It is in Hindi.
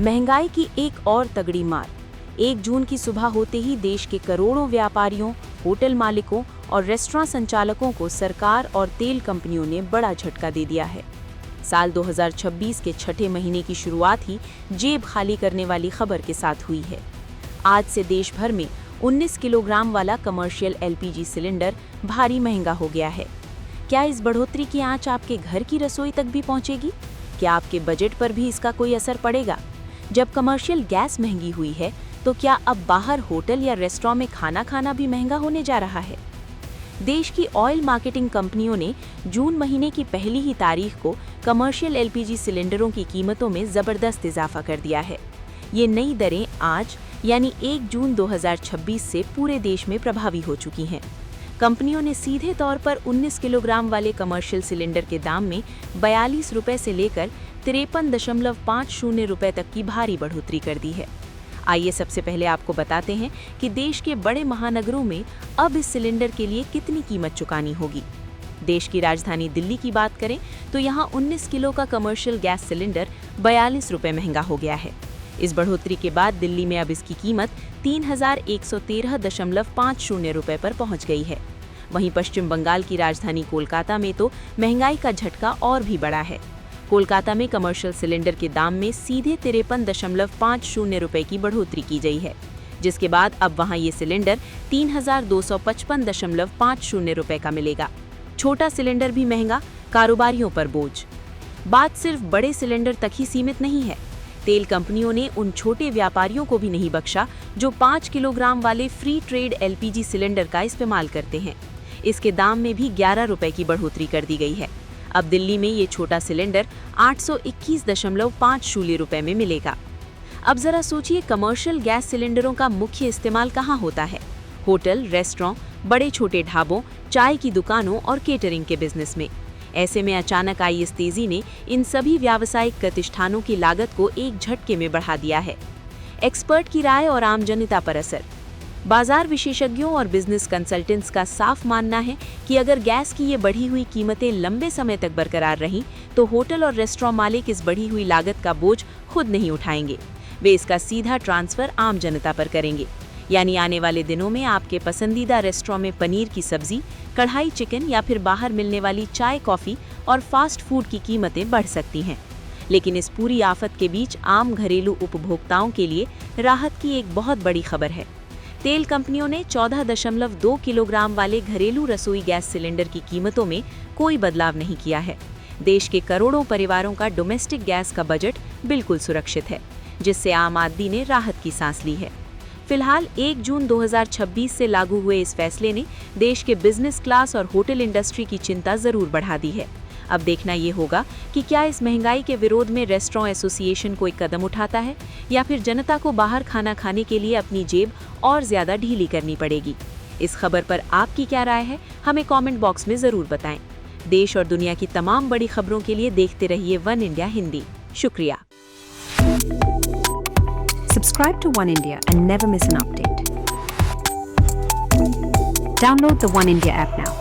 महंगाई की एक और तगड़ी मार। 1 जून की सुबह होते ही देश के करोड़ों व्यापारियों, होटल मालिकों और रेस्टोरेंट संचालकों को सरकार और तेल कंपनियों ने बड़ा झटका दे दिया है। साल 2026 के छठे महीने की शुरुआत ही जेब खाली करने वाली खबर के साथ हुई है। आज से देश भर में 19 किलोग्राम वाला कमर्शियल एलपीजी सिलेंडर भारी महंगा हो गया है। क्या इस बढ़ोतरी की आंच आपके घर की रसोई तक भी पहुंचेगी? क्या आपके बजट पर भी इसका कोई असर पड़ेगा? जब कमर्शियल गैस महंगी हुई है, तो क्या अब बाहर होटल या रेस्टोरेंट में खाना खाना भी महंगा होने जा रहा है? देश की ऑयल मार्केटिंग कंपनियों ने जून महीने की पहली ही तारीख को कमर्शियल एलपीजी सिलेंडरों की कीमतों में जबरदस्त इजाफा कर दिया है। ये नई दरें आज यानी 1 जून 2026 से पूरे देश में प्रभावी हो चुकी हैं। कंपनियों ने सीधे तौर पर 19 किलोग्राम वाले कमर्शियल सिलेंडर के दाम में 42 रुपए से लेकर 53.50 रुपए तक की भारी बढ़ोतरी कर दी है। आइए सबसे पहले आपको बताते हैं कि देश के बड़े महानगरों में अब इस सिलेंडर के लिए कितनी कीमत चुकानी होगी। देश की राजधानी दिल्ली की बात करें तो यहाँ 19 किलो का कमर्शियल गैस सिलेंडर 42 रुपए महंगा हो गया है। इस बढ़ोतरी के बाद दिल्ली में अब इसकी कीमत 3113.50 रुपए पर पहुंच गई है। वहीं पश्चिम बंगाल की राजधानी कोलकाता में तो महंगाई का झटका और भी बड़ा है। कोलकाता में कमर्शियल सिलेंडर के दाम में सीधे 53.50 रुपए की बढ़ोतरी की गई है, जिसके बाद अब वहां ये सिलेंडर 3255.50 रुपए का मिलेगा। छोटा सिलेंडर भी महंगा, कारोबारियों पर बोझ। बात सिर्फ बड़े सिलेंडर तक ही सीमित नहीं है। तेल कंपनियों ने उन छोटे व्यापारियों को भी नहीं बख्शा जो 5 किलोग्राम वाले फ्री ट्रेड एलपीजी सिलेंडर का इस्तेमाल करते हैं। इसके दाम में भी 11 रुपए की बढ़ोतरी कर दी गई है। अब दिल्ली में ये छोटा सिलेंडर 821.50 रुपए में मिलेगा। अब जरा सोचिए, कमर्शियल गैस सिलेंडरों का मुख्य इस्तेमाल कहाँ होता है? होटल, रेस्टोरेंट, बड़े छोटे ढाबों, चाय की दुकानों और केटरिंग के बिजनेस में। ऐसे में अचानक आई इस तेजी ने इन सभी व्यावसायिक प्रतिष्ठानों की लागत को एक झटके में बढ़ा दिया है। एक्सपर्ट की राय और आम जनता पर असर। बाजार विशेषज्ञों और बिजनेस कंसल्टेंट्स का साफ मानना है कि अगर गैस की ये बढ़ी हुई कीमतें लंबे समय तक बरकरार रहीं, तो होटल और रेस्टोरेंट मालिक इस बढ़ी हुई लागत का बोझ खुद नहीं उठाएंगे। वे इसका सीधा ट्रांसफर आम जनता पर करेंगे। यानी आने वाले दिनों में आपके पसंदीदा रेस्टोरेंट में पनीर की सब्जी, कढ़ाई चिकन या फिर बाहर मिलने वाली चाय, कॉफी और फास्ट फूड की कीमतें बढ़ सकती हैं। लेकिन इस पूरी आफत के बीच आम घरेलू उपभोक्ताओं के लिए राहत की एक बहुत बड़ी खबर है। तेल कंपनियों ने 14.2 किलोग्राम वाले घरेलू रसोई गैस सिलेंडर की कीमतों में कोई बदलाव नहीं किया है। देश के करोड़ों परिवारों का डोमेस्टिक गैस का बजट बिल्कुल सुरक्षित है, जिससे आम आदमी ने राहत की सांस ली है। फिलहाल 1 जून 2026 से लागू हुए इस फैसले ने देश के बिजनेस क्लास और होटल इंडस्ट्री की चिंता जरूर बढ़ा दी है। अब देखना ये होगा कि क्या इस महंगाई के विरोध में रेस्टोरेंट एसोसिएशन कोई कदम उठाता है या फिर जनता को बाहर खाना खाने के लिए अपनी जेब और ज्यादा ढीली करनी पड़ेगी। इस खबर पर आपकी क्या राय है, हमें कमेंट बॉक्स में जरूर बताएं। देश और दुनिया की तमाम बड़ी खबरों के लिए देखते रहिए वन इंडिया हिंदी। शुक्रिया। Subscribe to One India and never miss an update. Download the One India app now.